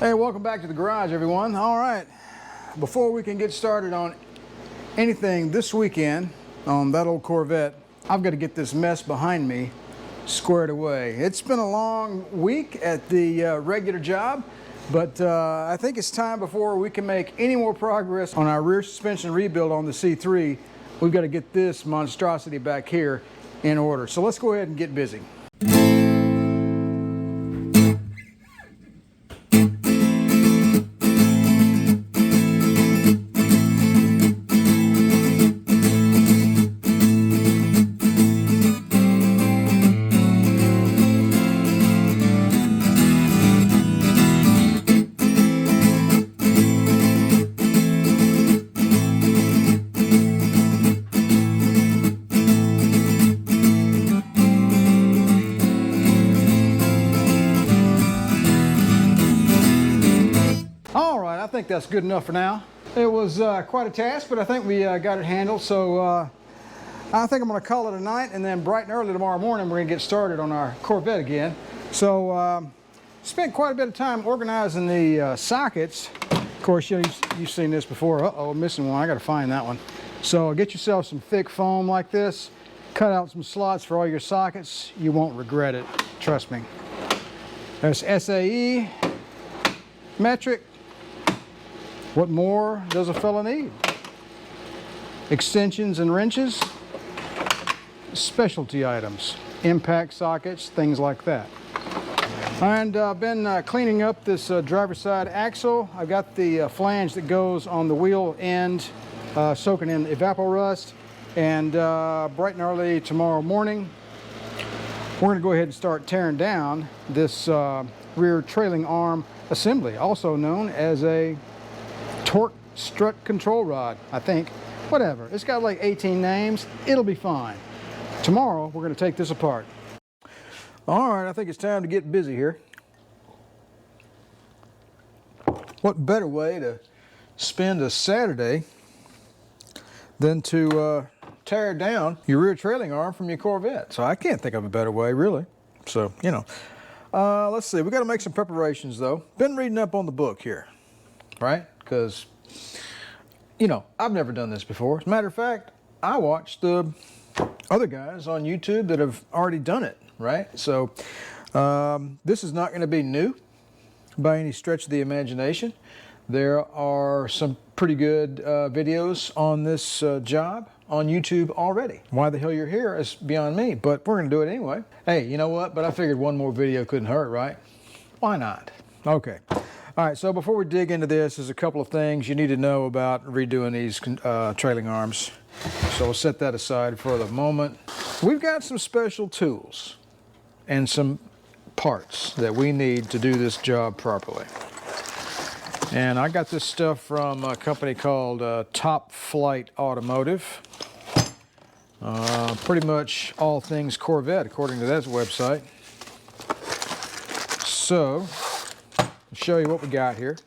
Hey, welcome back to the garage, everyone. All right, before we can get started on anything this weekend on that old Corvette, I've got to get this mess behind me squared away. It's been a long week at the regular job, but I think it's time before we can make any more progress on our rear suspension rebuild on the C3. We've got to get this monstrosity back here in order. So let's go ahead and get busy. I think that's good enough for now. It was quite a task, but I think we got it handled. So I think I'm going to call it a night, and then bright and early tomorrow morning we're going to get started on our Corvette again. So spent quite a bit of time organizing the sockets. Of course, you've seen this before. Uh-oh, I'm missing one. I got to find that one. So get yourself some thick foam like this. Cut out some slots for all your sockets. You won't regret it. Trust me. There's SAE, metric. What more does a fella need? Extensions and wrenches, specialty items, impact sockets, things like that. And I've been cleaning up this driver's side axle. I've got the flange that goes on the wheel end soaking in evapor rust. And bright and early tomorrow morning, we're going to go ahead and start tearing down this rear trailing arm assembly, also known as a torque strut control rod, I think. Whatever. It's got like 18 names. It'll be fine. Tomorrow, we're going to take this apart. All right, I think it's time to get busy here. What better way to spend a Saturday than to tear down your rear trailing arm from your Corvette? So I can't think of a better way, really. So, you know. Let's see. We got to make some preparations, though. Been reading up on the book here, right? Because, you know, I've never done this before. As a matter of fact, I watched the other guys on YouTube that have already done it, right? So this is not going to be new by any stretch of the imagination. There are some pretty good videos on this job on YouTube already. Why the hell you're here is beyond me, but we're going to do it anyway. Hey, you know what? But I figured one more video couldn't hurt, right? Why not? Okay. All right, so before we dig into this, there's a couple of things you need to know about redoing these trailing arms. So we'll set that aside for the moment. We've got some special tools and some parts that we need to do this job properly. And I got this stuff from a company called Top Flight Automotive. Pretty much all things Corvette, according to that website. So show you what we got here.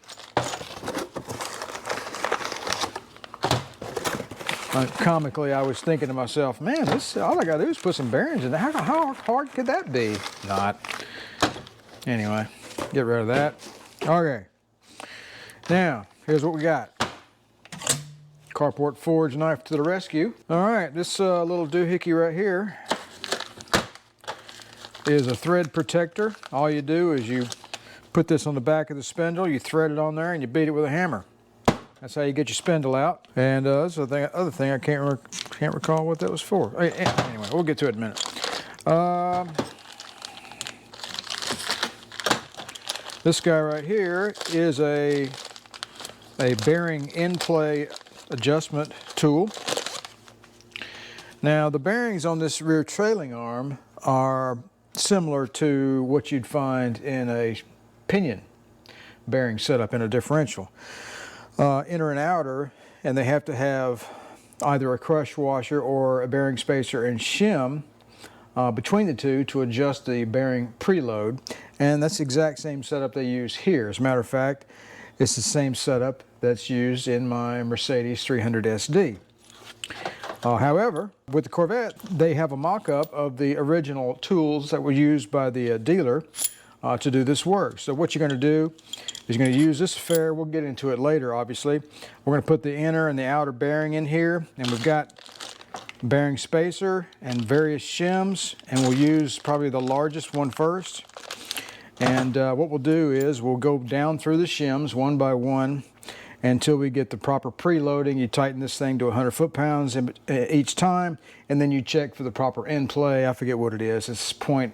Comically, I was thinking to myself, man, this all I gotta do is put some bearings in there. How hard could that be? Not. Anyway, get rid of that. Okay. Now, here's what we got. Carport forge knife to the rescue. All right, this little doohickey right here is a thread protector. All you do is you put this on the back of the spindle, you thread it on there, and you beat it with a hammer. That's how you get your spindle out. And this is the other thing, I can't recall what that was for. Anyway, we'll get to it in a minute. This guy right here is a bearing in-play adjustment tool. Now, the bearings on this rear trailing arm are similar to what you'd find in a pinion bearing setup in a differential. Inner and outer, and they have to have either a crush washer or a bearing spacer and shim between the two to adjust the bearing preload, and that's the exact same setup they use here. As a matter of fact, it's the same setup that's used in my Mercedes 300 SD. However, with the Corvette, they have a mock-up of the original tools that were used by the dealer to do this work. So what you're going to do is going to use this affair. We'll get into it later, obviously. We're going to put the inner and the outer bearing in here, and we've got bearing spacer and various shims, and we'll use probably the largest one first. And what we'll do is we'll go down through the shims one by one until we get the proper preloading. You tighten this thing to 100 foot-pounds each time, and then you check for the proper end play. I forget what it is. It's 0.3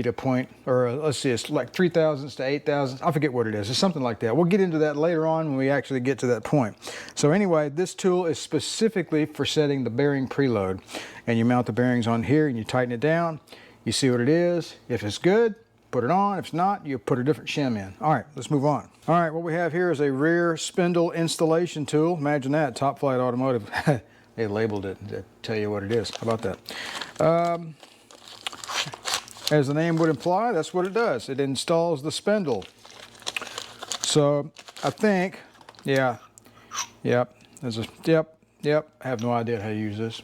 to let's see, it's like 3 thousandths to 8 thousandths. I forget what it is. It's something like that. We'll get into that later on when we actually get to that point. So anyway, this tool is specifically for setting the bearing preload. And you mount the bearings on here and you tighten it down. You see what it is. If it's good, put it on. If it's not, you put a different shim in. All right, let's move on. All right, what we have here is a rear spindle installation tool. Imagine that, Top Flight Automotive. They labeled it to tell you what it is. How about that? As the name would imply, that's what it does. It installs the spindle. So I think, yep. I have no idea how to use this.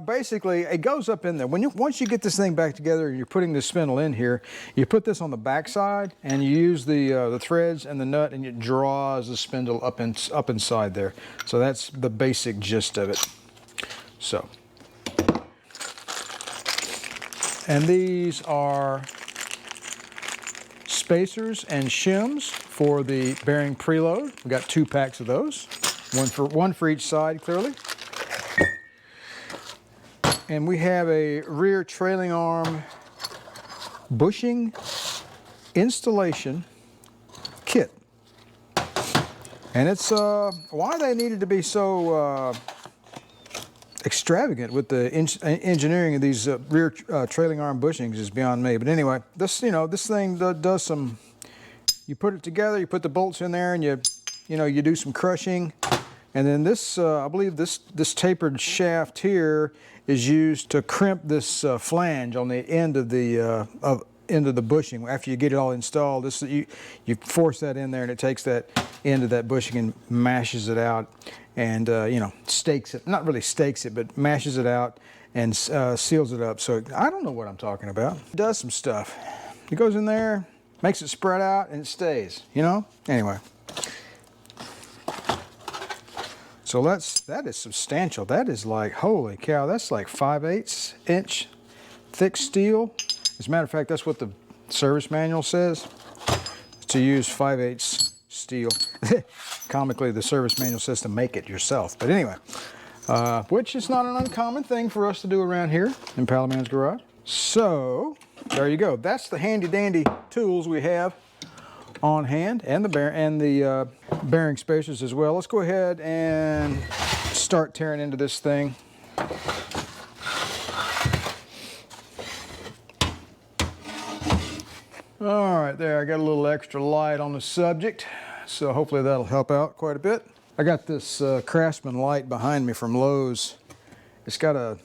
Basically, it goes up in there. Once you get this thing back together and you're putting this spindle in here, you put this on the back side and you use the threads and the nut, and it draws the spindle up inside there. So that's the basic gist of it. So, and these are spacers and shims for the bearing preload. We got 2 packs of those, one for each side, clearly. And we have a rear trailing arm bushing installation kit. And it's why they needed to be so extravagant with the engineering of these rear trailing arm bushings is beyond me. But anyway, this thing does some. You put it together, you put the bolts in there, and you do some crushing, and then this I believe this tapered shaft here is used to crimp this flange on the end of the bushing. After you get it all installed, you force that in there, and it takes that end of that bushing and mashes it out, and stakes it. Not really stakes it, but mashes it out and seals it up. So I don't know what I'm talking about. It does some stuff. It goes in there, makes it spread out, and it stays. Anyway. So that is substantial. That is like, holy cow, that's like 5/8 inch thick steel. As a matter of fact, that's what the service manual says, to use 5/8 steel. Comically, the service manual says to make it yourself. But anyway, which is not an uncommon thing for us to do around here in Palaman's Garage. So there you go. That's the handy dandy tools we have on hand, and the bearing spacers as well. Let's go ahead and start tearing into this thing. All right, there, I got a little extra light on the subject, so hopefully that'll help out quite a bit. I got this Craftsman light behind me from Lowe's. It's got a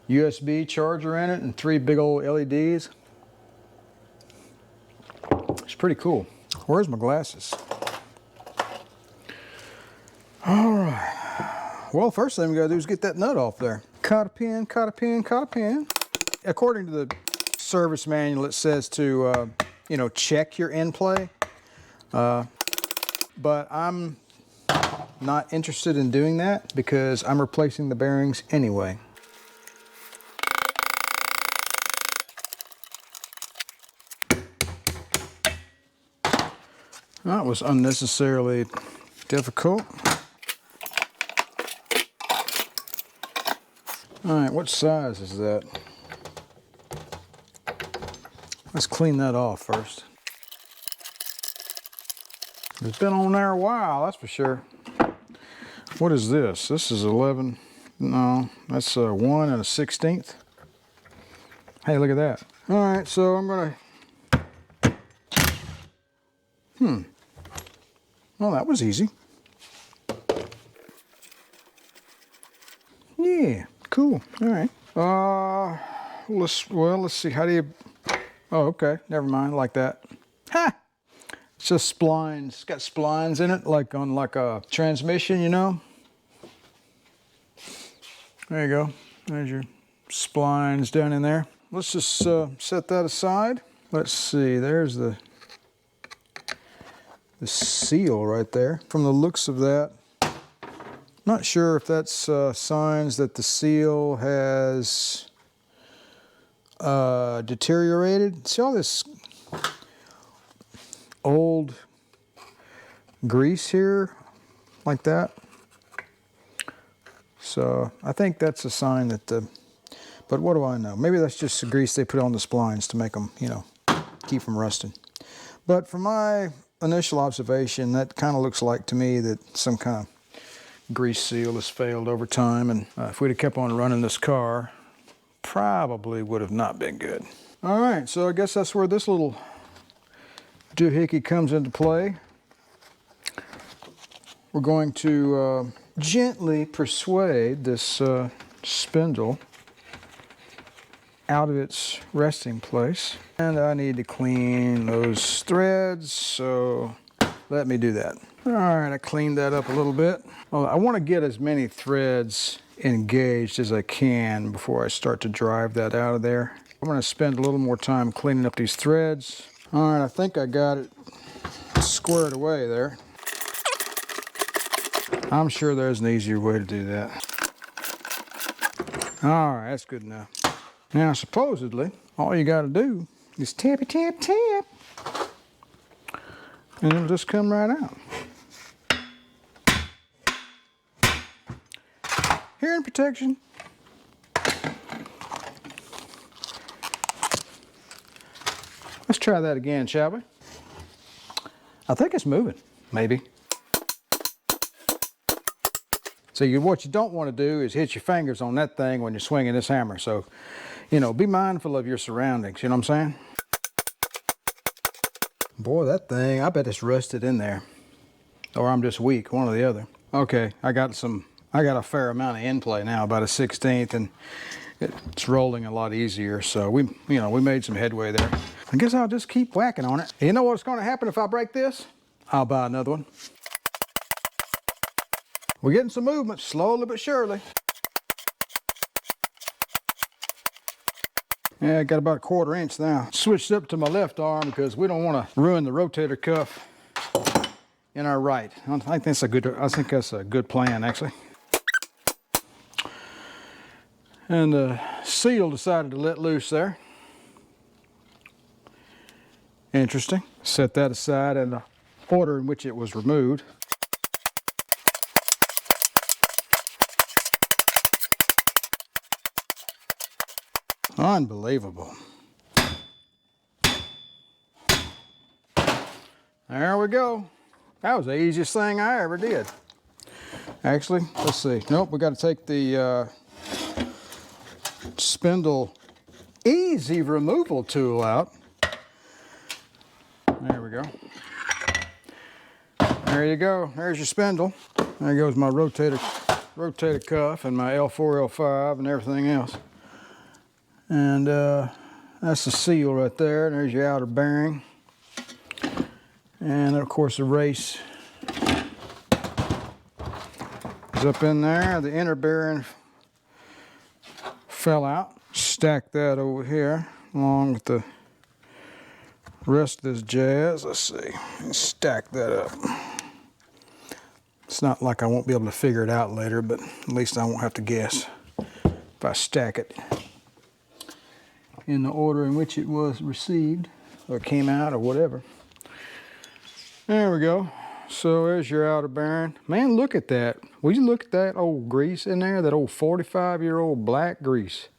USB charger in it and 3 big old LEDs. It's pretty cool. Where's my glasses? All right. Well, first thing we gotta do is get that nut off there. Cotta pin, cotta pin, cotta pin. According to the service manual, it says to, check your end play. But I'm not interested in doing that because I'm replacing the bearings anyway. That was unnecessarily difficult. All right, what size is that? Let's clean that off first. It's been on there a while, that's for sure. What is this? This is 11. No, that's a 1 1/16. Hey, look at that. All right, so I'm gonna. Well, that was easy. Yeah, cool. All right. Let's see. How do you? Oh, okay. Never mind. Like that. Ha! It's just splines. It's got splines in it, like on a transmission, There you go. There's your splines down in there. Let's just set that aside. let's see, there's the seal right there. From the looks of that, not sure if that's signs that the seal has deteriorated. See all this old grease here, like that. So I think that's a sign that but what do I know? Maybe that's just the grease they put on the splines to make them, you know, keep from rusting. But from my initial observation, that kind of looks like to me that some kind of grease seal has failed over time, and if we'd have kept on running this car, probably would have not been good. All right, so I guess that's where this little doohickey comes into play. We're going to gently persuade this spindle out of its resting place. And I need to clean those threads, so let me do that. All right, I cleaned that up a little bit. Well, I want to get as many threads engaged as I can before I start to drive that out of there. I'm going to spend a little more time cleaning up these threads. All right, I think I got it squared away there. I'm sure there's an easier way to do that. All right, that's good enough. Now, supposedly, all you got to do is tap it, tap, tap, and it'll just come right out. Hearing protection. Let's try that again, shall we? I think it's moving, maybe. So what you don't want to do is hit your fingers on that thing when you're swinging this hammer. So, you know, be mindful of your surroundings, you know what I'm saying? Boy, that thing, I bet it's rusted in there. Or I'm just weak, one or the other. Okay, I got a fair amount of in play now, about a 1/16, and it's rolling a lot easier. So we made some headway there. I guess I'll just keep whacking on it. You know what's going to happen if I break this? I'll buy another one. We're getting some movement, slowly but surely. Yeah, I got about a 1/4 inch now. Switched up to my left arm because we don't want to ruin the rotator cuff in our right. I think that's a good plan, actually. And the seal decided to let loose there. Interesting. Set that aside in the order in which it was removed. Unbelievable. There we go. That was the easiest thing I ever did. Actually, let's see. Nope, we got to take the spindle easy removal tool out. There we go. There you go. There's your spindle. There goes my rotator cuff and my L4, L5 and everything else. And that's the seal right there. And there's your outer bearing. And of course the race is up in there. The inner bearing fell out. Stack that over here along with the rest of this jazz. Let's see. Stack that up. It's not like I won't be able to figure it out later, but at least I won't have to guess if I stack it in the order in which it was received or came out or whatever. There we go. So there's your outer bearing. Man, look at that. Will you look at that old grease in there? That old 45-year-old black grease.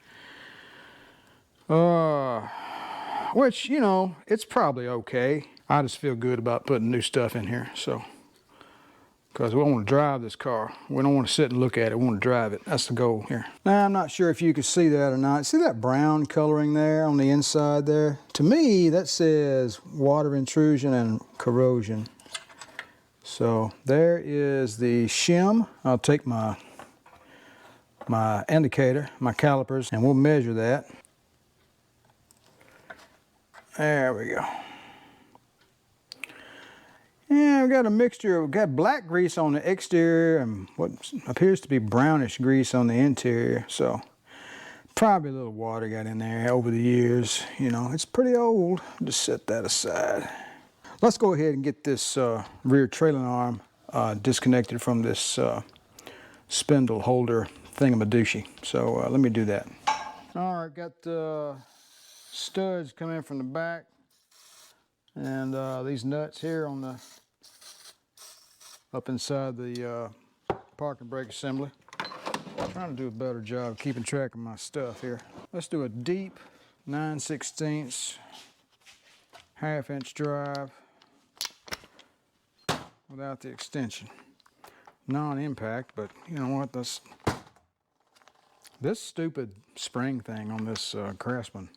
Which, you know, it's probably okay. I just feel good about putting new stuff in here, so. Because we want to drive this car. We don't want to sit and look at it, we want to drive it. That's the goal here. Now, I'm not sure if you can see that or not. See that brown coloring there on the inside there? To me, that says water intrusion and corrosion. So there is the shim. I'll take my indicator, my calipers, and we'll measure that. There we go. Yeah, we've got a mixture. We've got black grease on the exterior and what appears to be brownish grease on the interior. So Probably a little water got in there over the years. You know, it's pretty old. Just set that aside. Let's go ahead and get this rear trailing arm disconnected from this spindle holder thingamadoochie. So let me do that. All right, got the studs coming in from the back, and these nuts here on the up inside the parking brake assembly. I'm trying to do a better job keeping track of my stuff here. Let's do a deep 9/16 1/2-inch drive without the extension. Non-impact, but you know what? This stupid spring thing on this Craftsman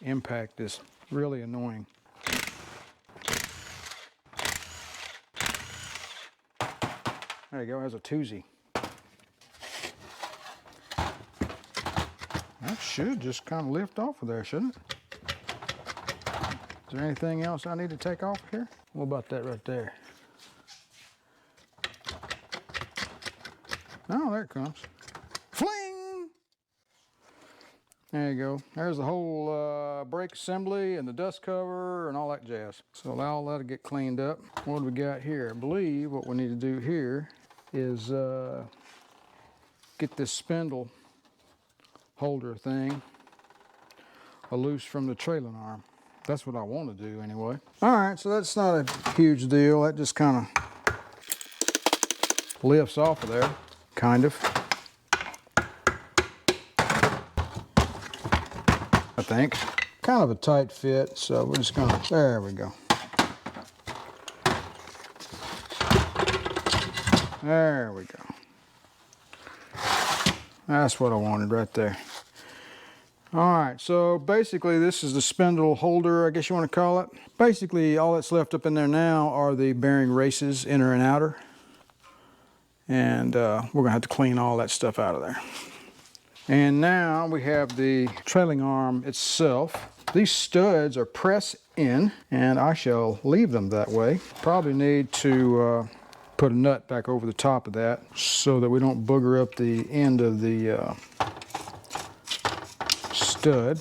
impact is really annoying. There you go, there's a twosie. That should just kind of lift off of there, shouldn't it? Is there anything else I need to take off here? What about that right there? Oh, there it comes. Fling! There you go. There's the whole brake assembly and the dust cover and all that jazz. So allow all that to get cleaned up. What do we got here? I believe what we need to do here is get this spindle holder thing loose from the trailing arm. That's what I want to do anyway. All right, so that's not a huge deal. That just kind of lifts off of there, kind of. I think. Kind of a tight fit, so we're just gonna, there we go. There we go. That's what I wanted right there. All right, so basically this is the spindle holder, I guess you want to call it. Basically all that's left up in there now are the bearing races, inner and outer. And we're gonna have to clean all that stuff out of there. And now we have the trailing arm itself. These studs are pressed in, and I shall leave them that way. Probably need to put a nut back over the top of that so that we don't booger up the end of the stud.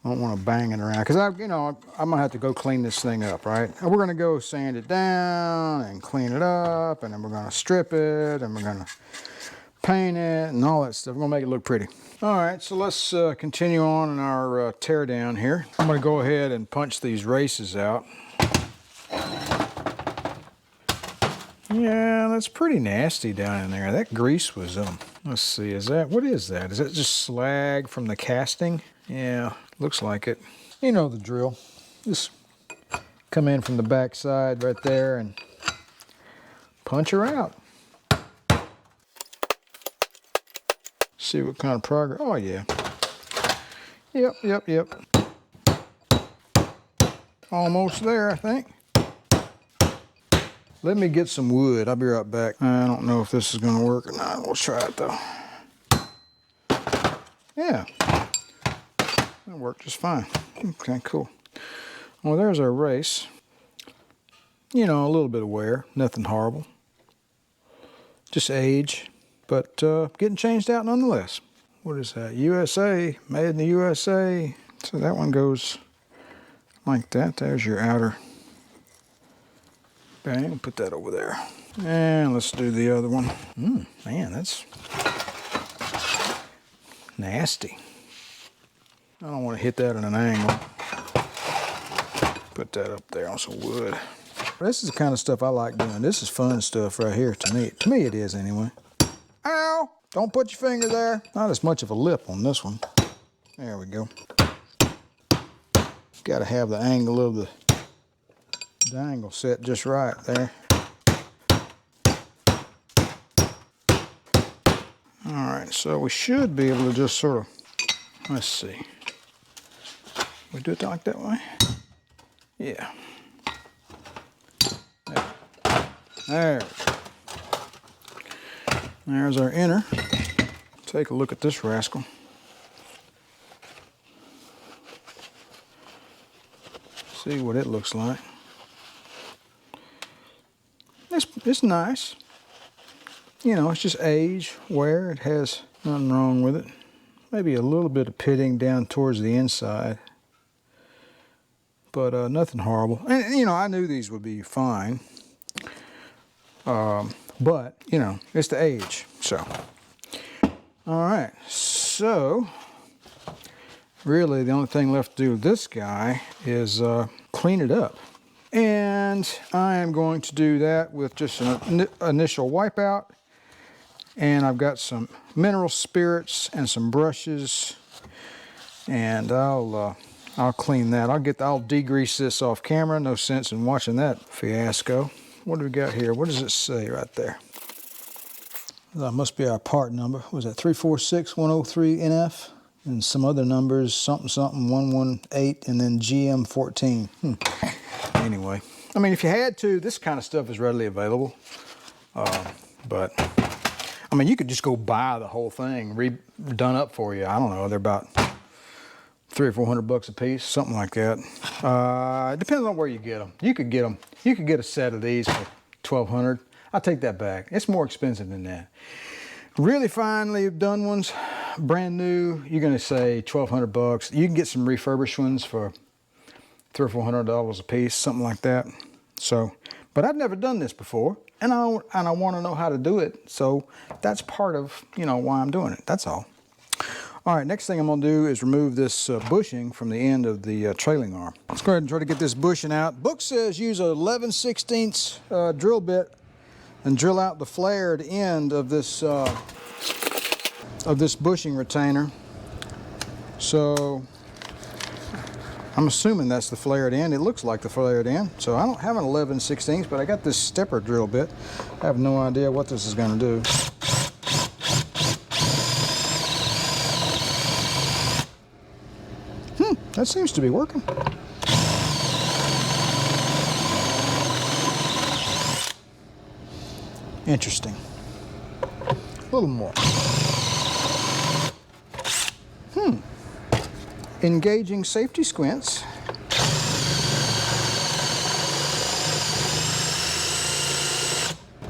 I don't want to bang it around because I'm gonna have to go clean this thing up, right? And we're gonna go sand it down and clean it up, and then we're gonna strip it, and we're gonna paint it and all that stuff. We're gonna make it look pretty. All right, so let's continue on in our tear down here. I'm gonna go ahead and punch these races out. Yeah, that's pretty nasty down in there. That grease was, let's see, what is that? Is that just slag from the casting? Yeah, looks like it. You know the drill. Just come in from the back side right there and punch her out. See what kind of progress. Oh yeah. Yep. Almost there, I think. Let me get some wood. I'll be right back. I don't know if this is gonna work or not. We'll try it though. Yeah. That worked just fine. Okay, cool. Well, there's our race. You know, a little bit of wear, nothing horrible. Just age. But getting changed out nonetheless. What is that? USA, made in the USA. So that one goes like that. There's your outer. Bang, put that over there. And let's do the other one. Man, that's nasty. I don't want to hit that at an angle. Put that up there on some wood. This is the kind of stuff I like doing. This is fun stuff right here to me. To me it is anyway. Ow! Don't put your finger there. Not as much of a lip on this one. There we go. Got to have the angle of the angle set just right there. All right, so we should be able to just sort of, let's see. We do it like that way? Yeah. There. There's our inner. Take a look at this rascal. See what it looks like. It's nice. you know, it's just age, wear. It has nothing wrong with it. Maybe a little bit of pitting down towards the inside, but nothing horrible. And you know, I knew these would be fine, but you know, it's the age. So, all right. So, really, the only thing left to do with this guy is clean it up, and I am going to do that with just an initial wipeout. And I've got some mineral spirits and some brushes, and I'll clean that. I'll degrease this off camera. No sense in watching that fiasco. What do we got here? What does it say right there? That must be our part number. Was that 346103NF? And some other numbers, something something 118, and then GM14. Anyway, I mean, if you had to, this kind of stuff is readily available, but. I mean, you could just go buy the whole thing done up for you. I don't know, they're about $300 or $400 a piece, something like that. It depends on where you get them. You could get a set of these for $1,200. I'll take that back. It's more expensive than that. Really finely done ones, brand new, you're gonna say $1,200. You can get some refurbished ones for $300 or $400 a piece, something like that. So, but I've never done this before. And I want to know how to do it, so that's part of, you know, why I'm doing it. That's all. All right, next thing I'm going to do is remove this bushing from the end of the trailing arm. Let's go ahead and try to get this bushing out. Book says use a 11/16 drill bit and drill out the flared end of this bushing retainer. So I'm assuming that's the flared end. It looks like the flared end. So I don't have an 11/16, but I got this stepper drill bit. I have no idea what this is going to do. That seems to be working. Interesting. A little more. Engaging safety squints.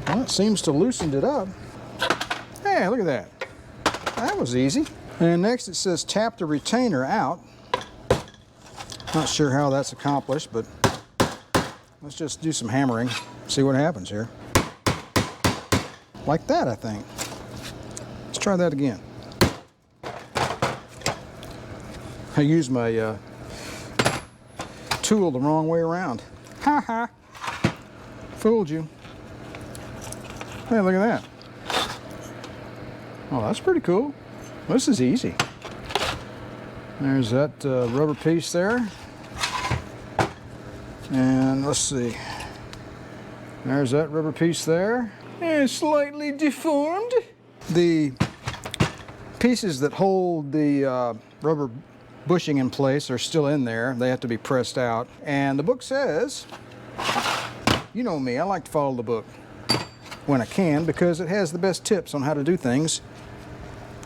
Well, it seems to loosen it up. Hey, look at that. That was easy. And next it says tap the retainer out. Not sure how that's accomplished, but let's just do some hammering, see what happens here. Like that, I think. Let's try that again. I used my tool the wrong way around. Ha ha! Fooled you. Hey, look at that. Oh, that's pretty cool. This is easy. There's that rubber piece there. And let's see. There's that rubber piece there. And slightly deformed. The pieces that hold the rubber bushing in place are still in there. They have to be pressed out. And the book says, you know me, I like to follow the book when I can because it has the best tips on how to do things,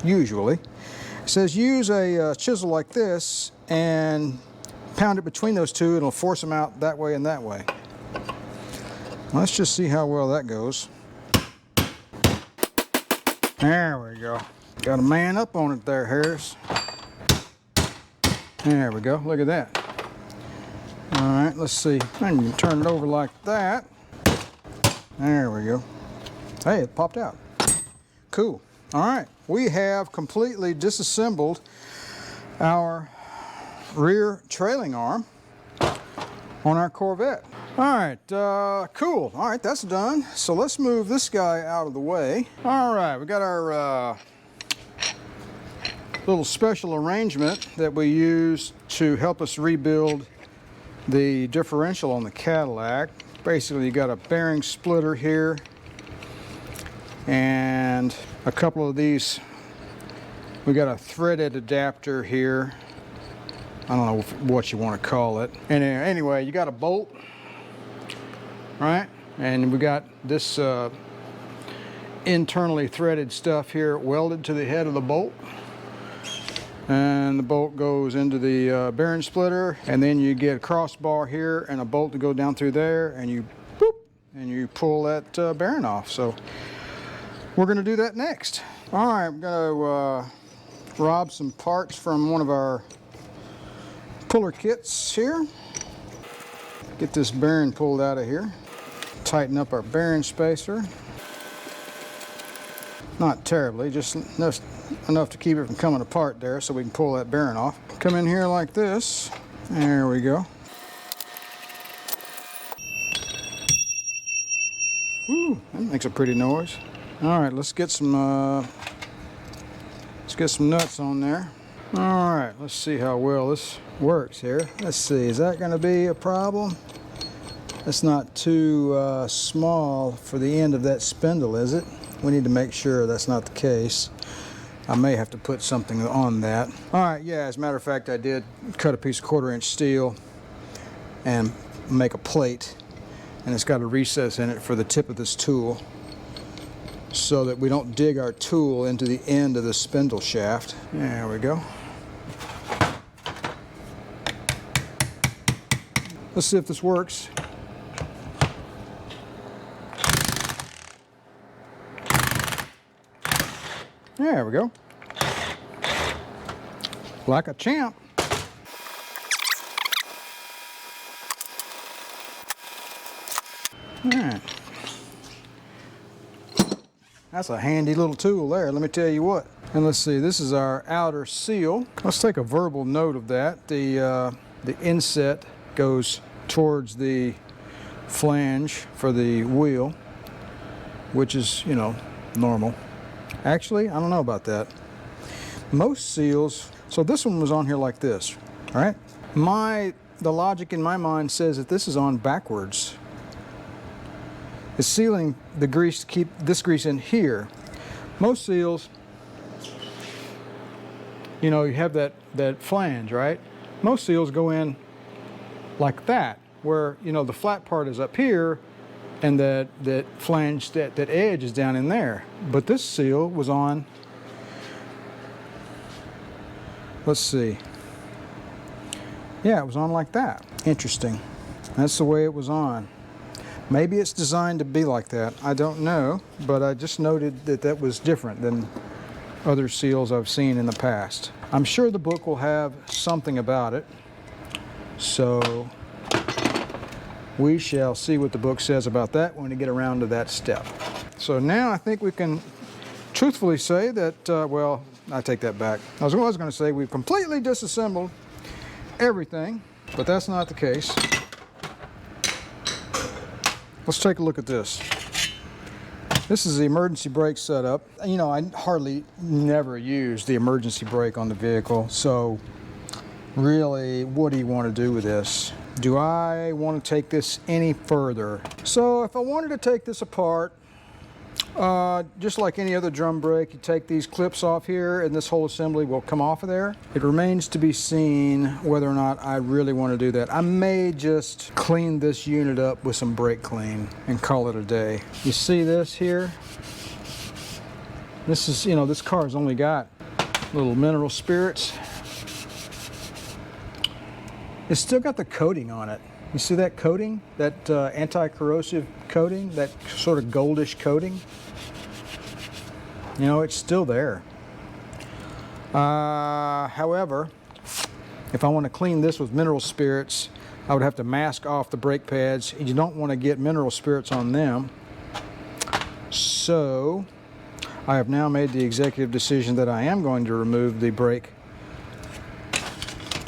usually. It says use a chisel like this and pound it between those two and it'll force them out that way and that way. Let's just see how well that goes. There we go. Got a man up on it there, Harris. There we go, look at that. All right, let's see. I can turn it over like that. There we go. Hey, it popped out. Cool. All right, we have completely disassembled our rear trailing arm on our Corvette. All right, cool. All right, that's done. So let's move this guy out of the way. All right, we got our little special arrangement that we use to help us rebuild the differential on the Cadillac. Basically, you got a bearing splitter here and a couple of these. We got a threaded adapter here. I don't know what you want to call it. And anyway, you got a bolt, right? And we got this internally threaded stuff here welded to the head of the bolt. And the bolt goes into the bearing splitter, and then you get a crossbar here and a bolt to go down through there, and you boop, and you pull that bearing off. So we're going to do that next. All right, I'm going to rob some parts from one of our puller kits here. Get this bearing pulled out of here. Tighten up our bearing spacer. Not terribly, just enough to keep it from coming apart there so we can pull that bearing off. Come in here like this. There we go. Ooh, that makes a pretty noise. All right, let's get some nuts on there. All right, let's see how well this works here. Let's see, is that gonna be a problem? That's not too small for the end of that spindle, is it? We need to make sure that's not the case. I may have to put something on that. All right, yeah, as a matter of fact, I did cut a piece of 1/4-inch steel and make a plate, and it's got a recess in it for the tip of this tool so that we don't dig our tool into the end of the spindle shaft. There we go. Let's see if this works. There we go. Like a champ. All right. That's a handy little tool there, let me tell you what. And let's see, this is our outer seal. Let's take a verbal note of that. The inset goes towards the flange for the wheel, which is, you know, normal. Actually, I don't know about that. Most seals, so this one was on here like this, all right? The logic in my mind says that this is on backwards. It's sealing the grease to keep this grease in here. Most seals, you know, you have that flange, right? Most seals go in like that, where, you know, the flat part is up here and that flange, that edge is down in there. But this seal was on, let's see. Yeah, it was on like that. Interesting. That's the way it was on. Maybe it's designed to be like that. I don't know, but I just noted that that was different than other seals I've seen in the past. I'm sure the book will have something about it, so we shall see what the book says about that when we get around to that step. So now I think we can truthfully say that, well, I take that back. I was going to say we've completely disassembled everything, but that's not the case. Let's take a look at this. This is the emergency brake setup. You know, I hardly never use the emergency brake on the vehicle, so really, what do you want to do with this? Do I want to take this any further? So if I wanted to take this apart, just like any other drum brake, you take these clips off here and this whole assembly will come off of there. It remains to be seen whether or not I really want to do that. I may just clean this unit up with some brake clean and call it a day. You see this here? This is, you know, this car's only got little mineral spirits. It's still got the coating on it. You see that coating? That anti-corrosive coating? That sort of goldish coating? You know, it's still there. However, if I want to clean this with mineral spirits, I would have to mask off the brake pads. You don't want to get mineral spirits on them. So, I have now made the executive decision that I am going to remove the brake,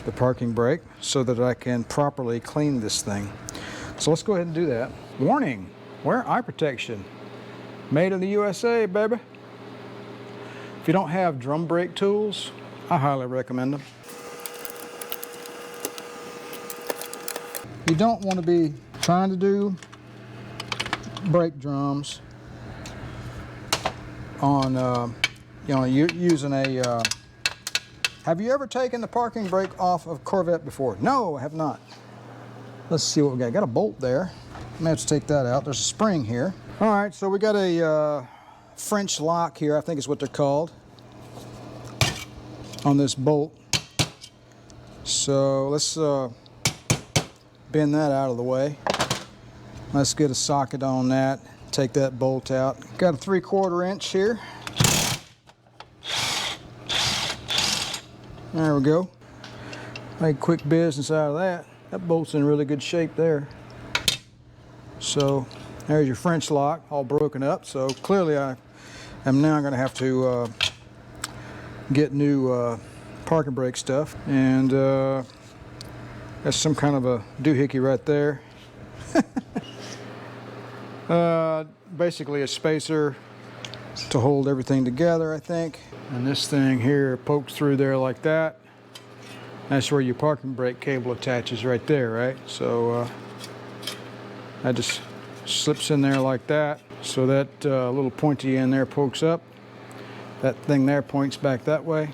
the parking brake, so that I can properly clean this thing. So let's go ahead and do that. Warning, wear eye protection. Made in the USA, baby. If you don't have drum brake tools, I highly recommend them. You don't want to be trying to do brake drums on, you know, you're using a, have you ever taken the parking brake off of Corvette before? No, I have not. Let's see what we got. Got a bolt there. I may have to take that out. There's a spring here. All right, so we got a French lock here, I think is what they're called, on this bolt. So let's bend that out of the way. Let's get a socket on that. take that bolt out. Got a 3/4 inch here. There we go. Make quick business out of that. That bolt's in really good shape there. So there's your French lock, all broken up. So clearly I am now going to have to get new parking brake stuff. And that's some kind of a doohickey right there. Basically a spacer to hold everything together, I think. And this thing here pokes through there like that. That's where your parking brake cable attaches right there, right? So that just slips in there like that. So that little pointy end there pokes up. That thing there points back that way.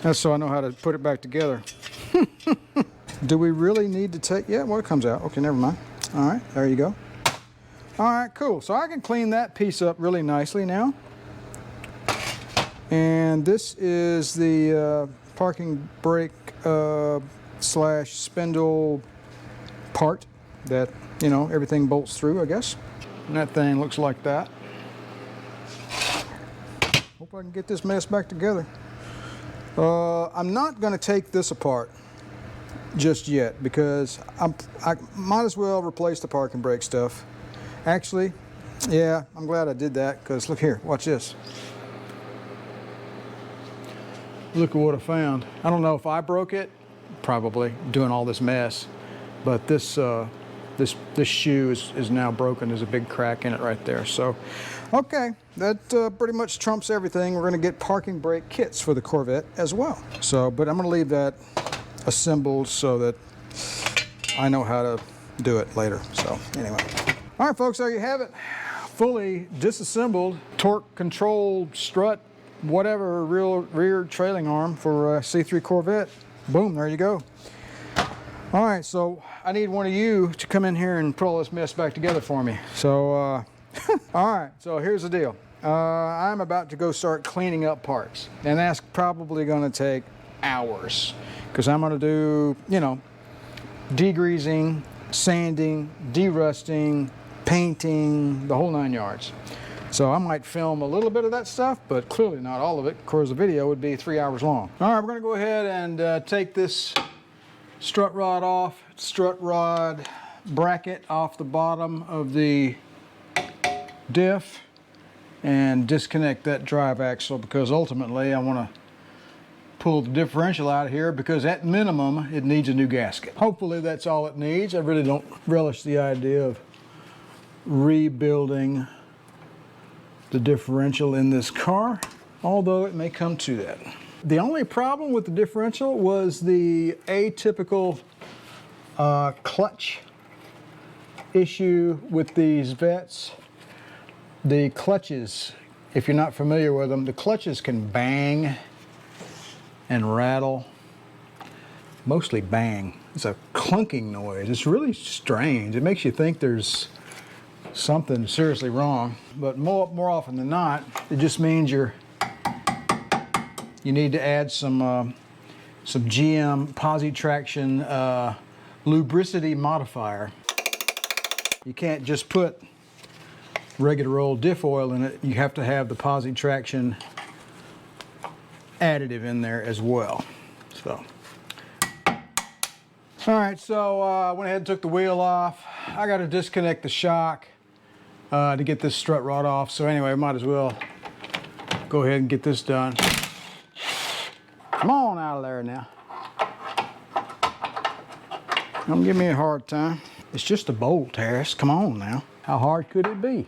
That's so I know how to put it back together. Do we really need to take, yeah, well, it comes out. Okay, never mind. All right, there you go. All right, cool. So I can clean that piece up really nicely now. And this is the parking brake slash spindle part that, you know, everything bolts through, I guess. And that thing looks like that. Hope I can get this mess back together. I'm not going to take this apart just yet because I might as well replace the parking brake stuff. Actually, yeah, I'm glad I did that because look here, watch this. Look at what I found. I don't know if I broke it, probably doing all this mess, but this this shoe is now broken. There's a big crack in it right there. So, okay, that pretty much trumps everything. We're going to get parking brake kits for the Corvette as well. So, but I'm going to leave that assembled so that I know how to do it later. So, anyway. All right, folks, there you have it. Fully disassembled, torque controlled strut, whatever, rear trailing arm for C3 Corvette. Boom, there you go. All right, so I need one of you to come in here and pull this mess back together for me. So, all right, so here's the deal. I'm about to go start cleaning up parts, and that's probably gonna take hours because I'm gonna do, you know, degreasing, sanding, derusting, painting, the whole 9 yards. So I might film a little bit of that stuff, but clearly not all of it. Of course, the video would be 3 hours long. All right, we're gonna go ahead and take this strut rod bracket off the bottom of the diff and disconnect that drive axle because ultimately I wanna pull the differential out of here because at minimum it needs a new gasket. Hopefully that's all it needs. I really don't relish the idea of rebuilding the differential in this car, although it may come to that. The only problem with the differential was the atypical clutch issue with these Vettes. The clutches, if you're not familiar with them, the clutches can bang and rattle. Mostly bang. It's a clunking noise. It's really strange. It makes you think there's something seriously wrong, but more often than not, it just means you need to add some GM posi traction lubricity modifier. You can't just put regular old diff oil in it. You have to have the posi traction additive in there as well. So, all right, so I went ahead and took the wheel off. I got to disconnect the shock to get this strut rod off. So anyway, I might as well go ahead and get this done. Come on out of there now. Don't give me a hard time. It's just a bolt, Harris. Come on now. How hard could it be?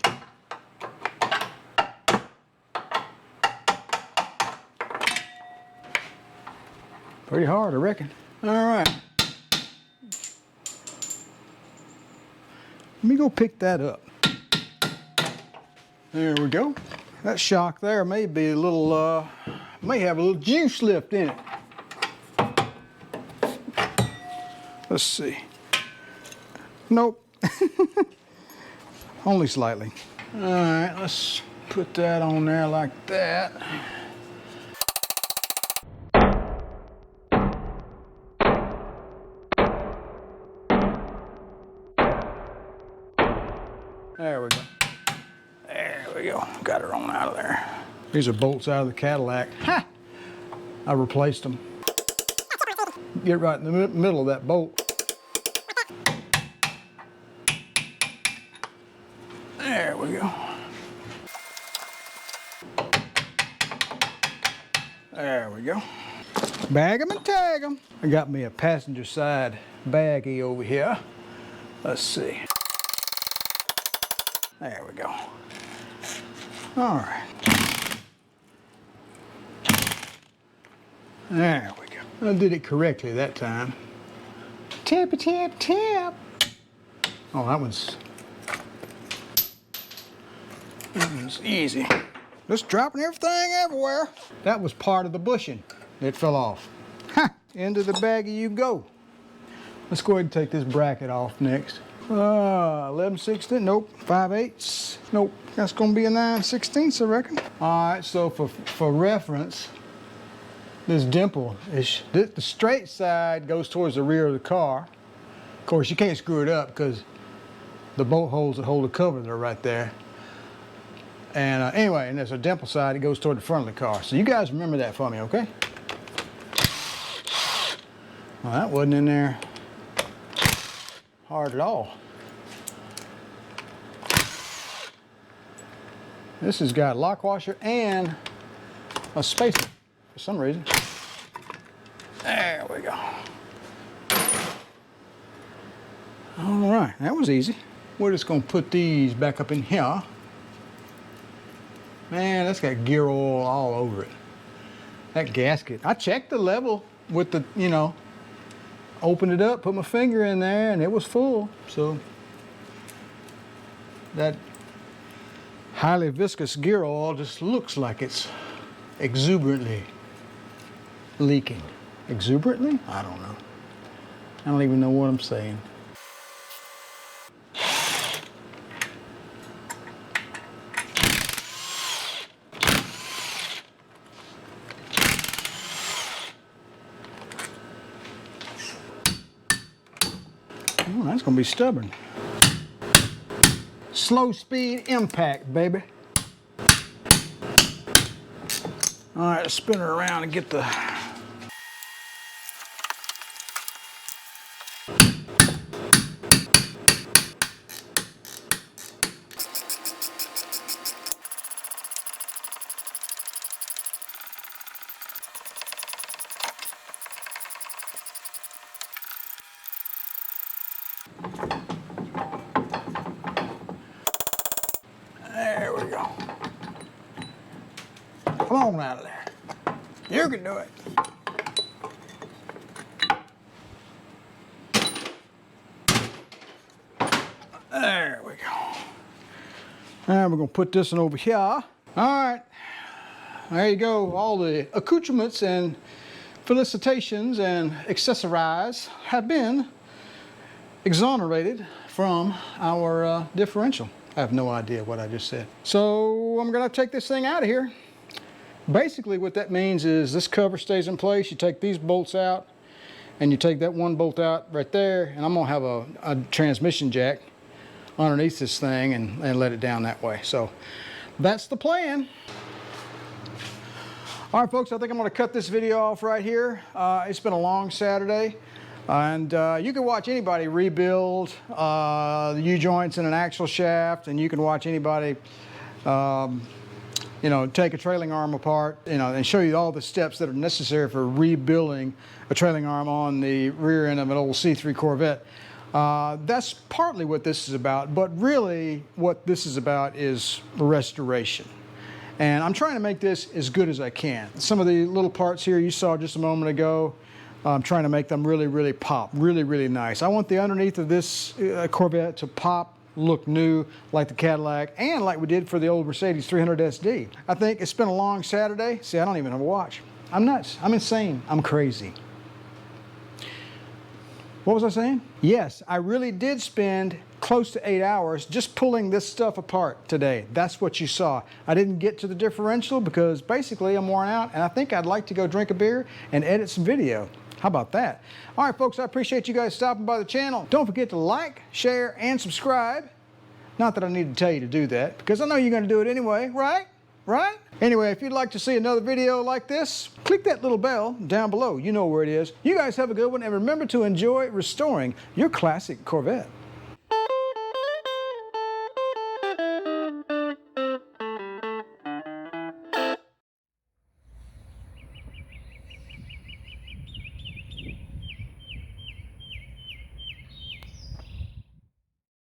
Pretty hard, I reckon. All right. Let me go pick that up. There we go. That shock there may be a little, may have a little juice left in it. Let's see. Nope. Only slightly. All right, let's put that on there like that. There we go. we go. Got her on out of there. These are bolts out of the Cadillac. Ha! I replaced them. Get right in the middle of that bolt. There we go. There we go. Bag them and tag them. I got me a passenger side baggie over here. Let's see. There we go. All right. There we go. I did it correctly that time. Tap, tap, tap. Oh, that one's easy. Just dropping everything everywhere. That was part of the bushing. It fell off. Ha! Into the baggie you go. Let's go ahead and take this bracket off next. 11/16, nope. 5/8, nope. That's gonna be a 9/16, I reckon. All right, so for reference, this dimple is, the straight side goes towards the rear of the car. Of course, you can't screw it up because the bolt holes that hold the cover are right there. And anyway, and there's a dimple side that goes toward the front of the car. So you guys remember that for me, okay? Well, that wasn't in there hard at all. This has got a lock washer and a spacer for some reason. There we go. All right, that was easy. We're just gonna put these back up in here. Man, that's got gear oil all over it. That gasket. I checked the level with the, you know, opened it up, put my finger in there, and it was full. So that highly viscous gear oil just looks like it's exuberantly leaking. Exuberantly? I don't know. I don't even know what I'm saying. Oh, that's gonna be stubborn. Slow speed impact, baby. All right, let's spin her around and get the... There we go. Come on out of there. You can do it. There we go. Now we're gonna put this one over here. All right. There you go. All the accoutrements and felicitations and accessorize have been exonerated from our differential. I have no idea what I just said. So I'm gonna take this thing out of here. Basically what that means is this cover stays in place. You take these bolts out and you take that one bolt out right there, and I'm gonna have a transmission jack underneath this thing and let it down that way. So that's the plan. All right, folks, I think I'm gonna cut this video off right here. It's been a long Saturday. And you can watch anybody rebuild the U-joints in an axle shaft, and you can watch anybody, you know, take a trailing arm apart, you know, and show you all the steps that are necessary for rebuilding a trailing arm on the rear end of an old C3 Corvette. That's partly what this is about, but really what this is about is restoration. And I'm trying to make this as good as I can. Some of the little parts here you saw just a moment ago, I'm trying to make them really, really pop, really, really nice. I want the underneath of this Corvette to pop, look new, like the Cadillac, and like we did for the old Mercedes 300 SD. I think it's been a long Saturday. See, I don't even have a watch. I'm nuts. I'm insane. I'm crazy. What was I saying? Yes, I really did spend close to 8 hours just pulling this stuff apart today. That's what you saw. I didn't get to the differential because basically I'm worn out, and I think I'd like to go drink a beer and edit some video. How about that? All right, folks, I appreciate you guys stopping by the channel. Don't forget to like, share, and subscribe. Not that I need to tell you to do that, because I know you're going to do it anyway, right? Right? Anyway, if you'd like to see another video like this, click that little bell down below. You know where it is. You guys have a good one, and remember to enjoy restoring your classic Corvette.